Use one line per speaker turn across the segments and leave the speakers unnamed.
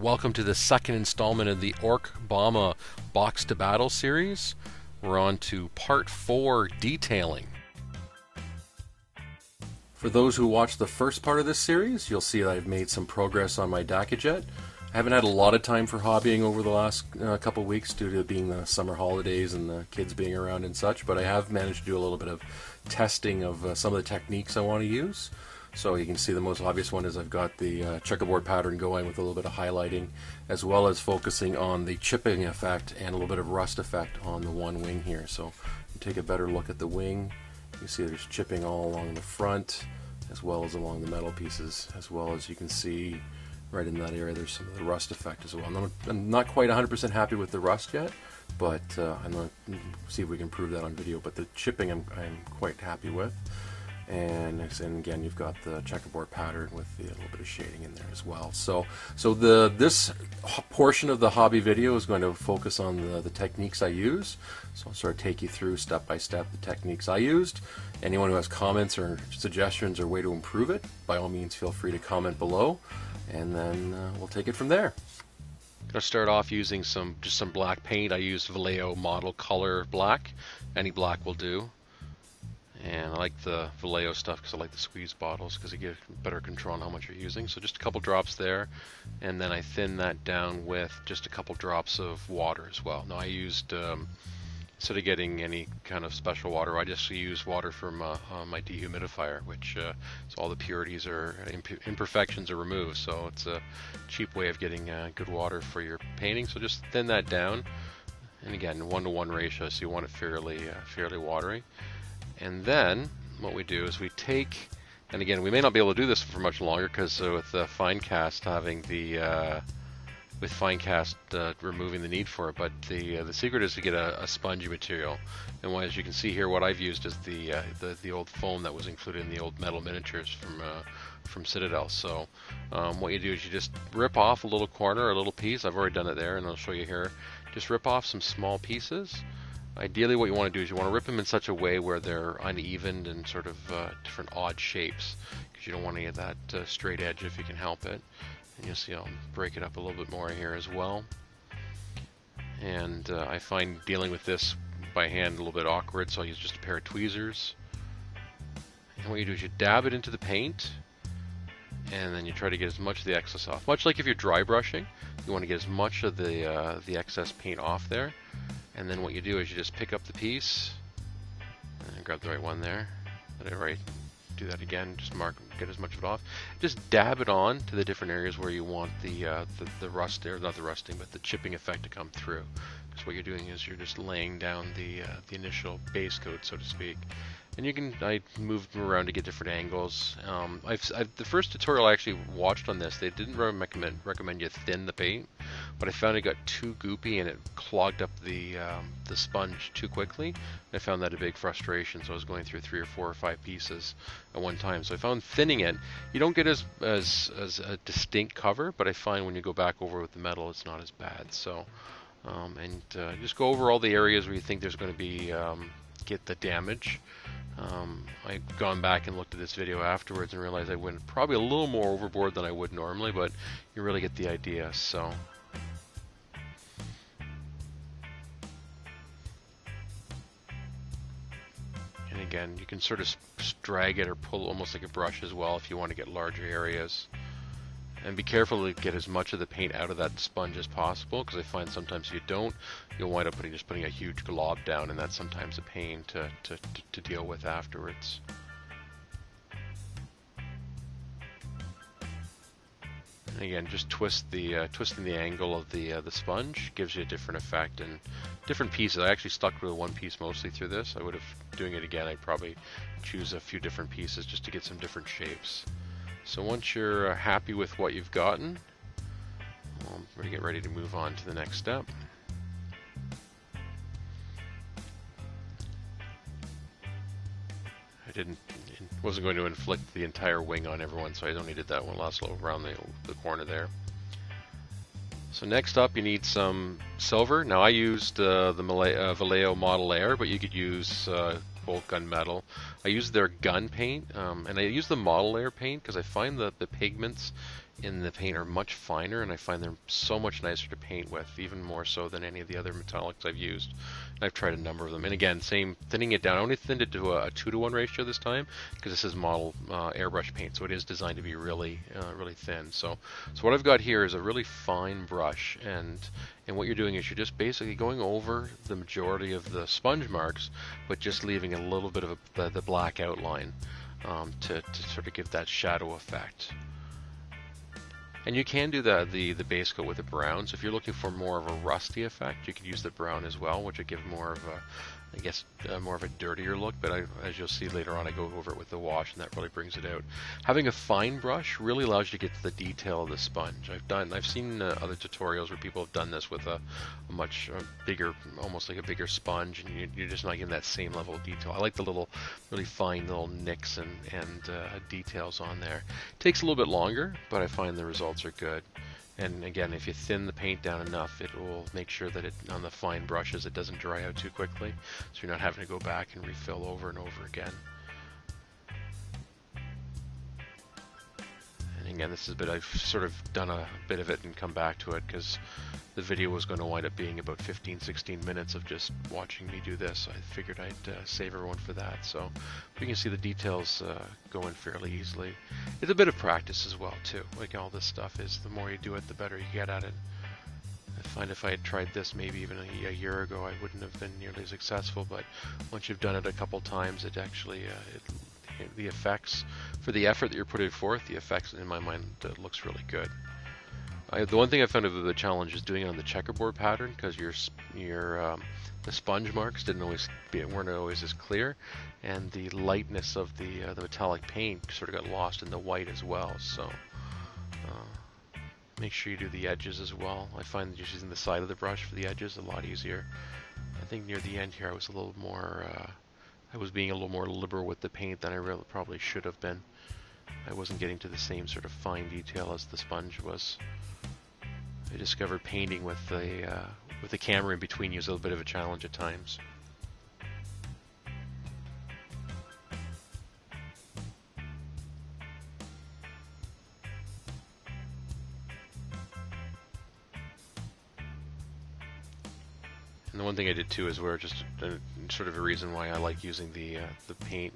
welcome to the second installment of the Ork Bomba Box to Battle series. We're on to part 4, detailing. For those who watched the first part of this series, you'll see that I've made some progress on my Dakajet. I haven't had a lot of time for hobbying over the last couple of weeks due to being the summer holidays and the kids being around and such, but I have managed to do a little bit of testing of some of the techniques I want to use. So you can see the most obvious one is I've got the checkerboard pattern going with a little bit of highlighting, as well as focusing on the chipping effect and a little bit of rust effect on the one wing here. So you take a better look at the wing. You see there's chipping all along the front, as well as along the metal pieces, as well as you can see right in that area there's some of the rust effect as well. I'm not quite 100% happy with the rust yet, but I'm going to see if we can prove that on video. But the chipping I'm quite happy with. And again, you've got the checkerboard pattern with a little bit of shading in there as well. So this portion of the hobby video is going to focus on the techniques I use. So I'll sort of take you through step by step the techniques I used. Anyone who has comments or suggestions or way to improve it, by all means feel free to comment below, and then we'll take it from there. I'm going to start off using just some black paint. I used Vallejo Model Color Black. Any black will do. And I like the Vallejo stuff because I like the squeeze bottles because you get better control on how much you're using. So just a couple drops there, and then I thin that down with just a couple drops of water as well. Now I used, instead of getting any kind of special water, I just use water from my dehumidifier, which so all the purities or imperfections are removed. So it's a cheap way of getting good water for your painting. So just thin that down, and again 1-to-1 ratio, so you want it fairly watery. And then what we do is we take, and again we may not be able to do this for much longer because with fine cast having the with fine cast removing the need for it, but the secret is to get a spongy material. And as you can see here, what I've used is the old foam that was included in the old metal miniatures from Citadel. So what you do is you just rip off a little corner or a little piece. I've already done it there, and I'll show you here. Just rip off some small pieces. Ideally what you want to do is you want to rip them in such a way where they're uneven and sort of different odd shapes, because you don't want to get that straight edge if you can help it. And you'll see I'll break it up a little bit more here as well. And I find dealing with this by hand a little bit awkward, so I'll use just a pair of tweezers. And what you do is you dab it into the paint, and then you try to get as much of the excess off. Much like if you're dry brushing, you want to get as much of the excess paint off there. And then what you do is you just pick up the piece and grab the right one there. Let it right. Do that again. Just get as much of it off. Just dab it on to the different areas where you want the rust there, not the rusting, but the chipping effect to come through. Because what you're doing is you're just laying down the initial base coat, so to speak. And I moved them around to get different angles. The first tutorial I actually watched on this, they didn't recommend you thin the paint, but I found it got too goopy and it clogged up the sponge too quickly. I found that a big frustration, so I was going through 3 or 4 or 5 pieces at one time. So I found thinning it, you don't get as a distinct cover, but I find when you go back over with the metal, it's not as bad. So just go over all the areas where you think there's going to be get the damage. I've gone back and looked at this video afterwards and realized I went probably a little more overboard than I would normally, but you really get the idea. So and again, you can sort of drag it or pull almost like a brush as well if you want to get larger areas. And be careful to get as much of the paint out of that sponge as possible, because I find sometimes if you don't, you'll wind up just putting a huge glob down, and that's sometimes a pain to deal with afterwards. And again, just twisting the angle of the sponge gives you a different effect and different pieces. I actually stuck with one piece mostly through this. I would have, doing it again, I'd probably choose a few different pieces just to get some different shapes. So once you're happy with what you've gotten, we're going to get ready to move on to the next step. Wasn't going to inflict the entire wing on everyone, so I don't needed that one last little around the corner there. So next up, you need some silver. Now I used the Vallejo Model Air, but you could use bolt gunmetal. I use their gun paint, and I use the Model Air paint because I find that the pigments in the paint are much finer, and I find they're so much nicer to paint with, even more so than any of the other metallics I've used. And I've tried a number of them, and again, same, thinning it down. I only thinned it to a 2-to-1 ratio this time because this is model airbrush paint, so it is designed to be really, really thin. So what I've got here is a really fine brush, and what you're doing is you're just basically going over the majority of the sponge marks, but just leaving a little bit of the black outline to sort of give that shadow effect. And you can do the base coat with a brown. So if you're looking for more of a rusty effect, you could use the brown as well, which would give more of a, I guess, more of a dirtier look. But as you'll see later on, I go over it with the wash, and that really brings it out. Having a fine brush really allows you to get to the detail of the sponge. I've seen other tutorials where people have done this with a much bigger, almost like a bigger sponge, and you're just not getting that same level of detail. I like the little, really fine little nicks and details on there. It takes a little bit longer, but I find the results are good. And again, if you thin the paint down enough, it will make sure that on the fine brushes it doesn't dry out too quickly, so you're not having to go back and refill over and over again. And again, this is a bit, I've sort of done a bit of it and come back to it because the video was going to wind up being about 15-16 minutes of just watching me do this. I figured I'd save everyone for that. So you can see the details go in fairly easily. It's a bit of practice as well too. Like all this stuff is, the more you do it, the better you get at it. I find if I had tried this maybe even a year ago, I wouldn't have been nearly as successful. But once you've done it a couple times, it actually the effects, for the effort that you're putting forth, the effects in my mind looks really good. The one thing I found a bit of a challenge is doing it on the checkerboard pattern, because the sponge marks weren't always as clear, and the lightness of the metallic paint sort of got lost in the white as well. So make sure you do the edges as well. I find just using the side of the brush for the edges a lot easier. I think near the end here I was a little more, I was being a little more liberal with the paint than I really probably should have been. I wasn't getting to the same sort of fine detail as the sponge was. I discovered painting with the camera in between you is a little bit of a challenge at times. And the one thing I did too is where just sort of a reason why I like using the paint.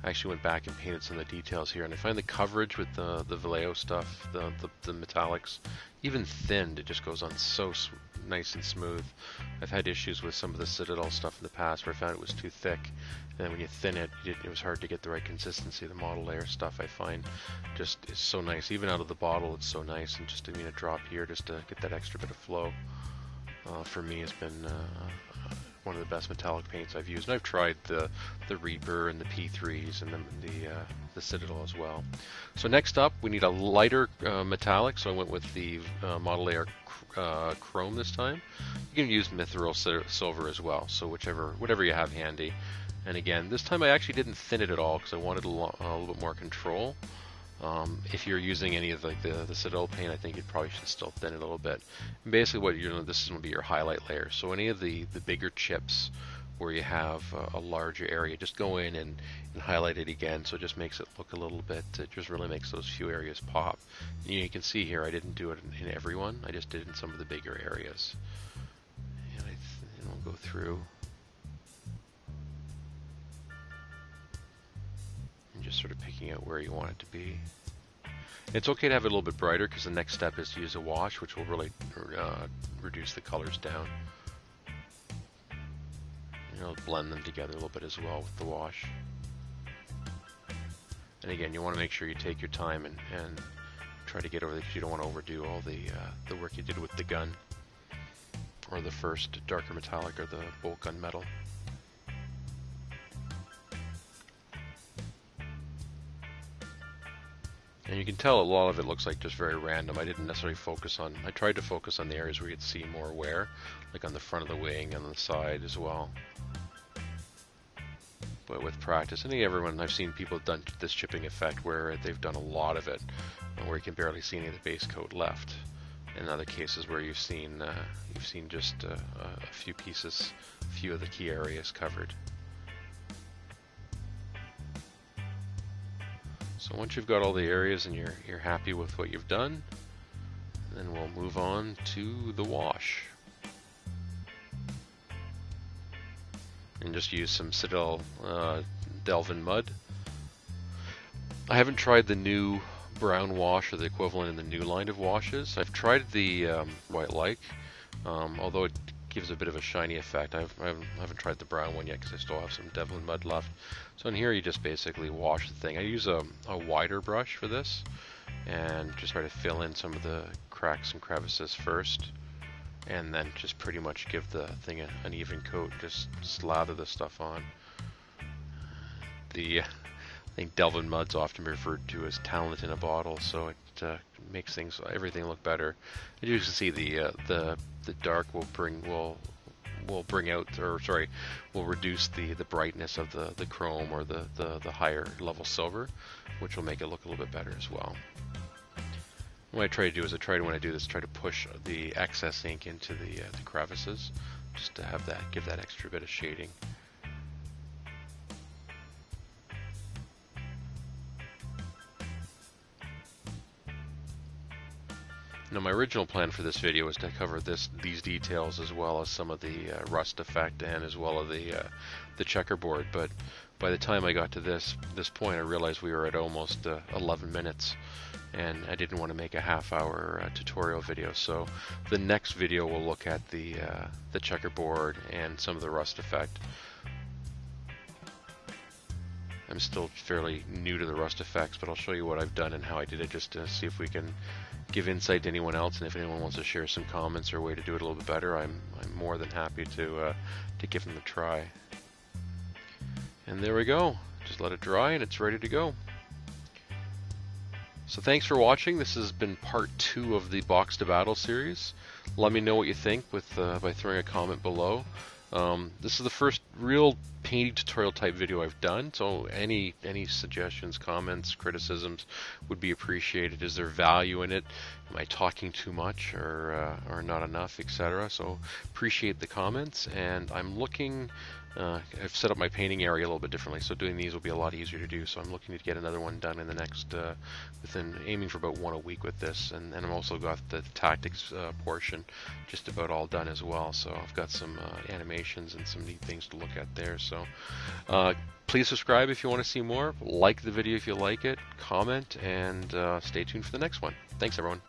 I actually went back and painted some of the details here, and I find the coverage with the Vallejo stuff, the metallics, even thinned, it just goes on so nice and smooth. I've had issues with some of the Citadel stuff in the past where I found it was too thick, and then when you thin it, it was hard to get the right consistency. The model layer stuff I find just is so nice. Even out of the bottle, it's so nice, and just a drop here just to get that extra bit of flow. For me, has been one of the best metallic paints I've used. And I've tried the Reaper and the P3s and the Citadel as well. So next up, we need a lighter metallic. So I went with the Model Air Chrome this time. You can use Mithril Silver as well. So whatever you have handy. And again, this time I actually didn't thin it at all because I wanted a little bit more control. If you're using any of the Citadel paint, I think you probably should still thin it a little bit. And basically what you're doing, this is going to be your highlight layer. So any of the bigger chips where you have a larger area, just go in and highlight it again, so it just makes it look a little bit, it just really makes those few areas pop. And you can see here I didn't do it in every one, I just did it in some of the bigger areas. And we'll go through. Just sort of picking out where you want it to be. It's okay to have it a little bit brighter because the next step is to use a wash, which will really reduce the colors down. Blend them together a little bit as well with the wash. And again, you want to make sure you take your time and try to get over it because you don't want to overdo all the work you did with the gun or the first darker metallic or the bolt gun metal. And you can tell a lot of it looks like just very random. I didn't necessarily I tried to focus on the areas where you'd see more wear, like on the front of the wing and on the side as well. But with practice, I think I've seen people have done this chipping effect where they've done a lot of it, where you can barely see any of the base coat left. In other cases where you've seen just a few pieces, a few of the key areas covered. So once you've got all the areas and you're happy with what you've done, then we'll move on to the wash. And just use some Citadel Delvin mud. I haven't tried the new brown wash or the equivalent in the new line of washes. I've tried the white like, although it gives a bit of a shiny effect. I haven't tried the brown one yet because I still have some Devlin mud left. So in here you just basically wash the thing. I use a wider brush for this and just try to fill in some of the cracks and crevices first, and then just pretty much give the thing an even coat. Just slather the stuff on. I think Delvin mud's often referred to as talent in a bottle, so it makes everything look better. As you can see, the dark will reduce the brightness of the chrome or the higher level silver, which will make it look a little bit better as well. What I try to do is when I do this, try to push the excess ink into the crevices, just to give that extra bit of shading. Now my original plan for this video was to cover these details as well as some of the rust effect and as well as the checkerboard, but by the time I got to this point, I realized we were at almost 11 minutes, and I didn't want to make a half-hour tutorial video. So the next video will look at the checkerboard and some of the rust effect. I'm still fairly new to the rust effects, but I'll show you what I've done and how I did it, just to see if we can give insight to anyone else, and if anyone wants to share some comments or a way to do it a little bit better, I'm more than happy to give them a try. And there we go. Just let it dry and it's ready to go. So thanks for watching. This has been part 2 of the Box to Battle series. Let me know what you think by throwing a comment below. This is the first real painting tutorial type video I've done, so any suggestions, comments, criticisms would be appreciated. Is there value in it? Am I talking too much or not enough, etc.? So appreciate the comments, and I'm looking. I've set up my painting area a little bit differently, so doing these will be a lot easier to do. So I'm looking to get another one done in the next, aiming for about 1 a week with this, and I've also got the tactics portion just about all done as well. So I've got some animations and some neat things to look at there. So please subscribe if you want to see more. Like the video if you like it. Comment, and stay tuned for the next one. Thanks, everyone.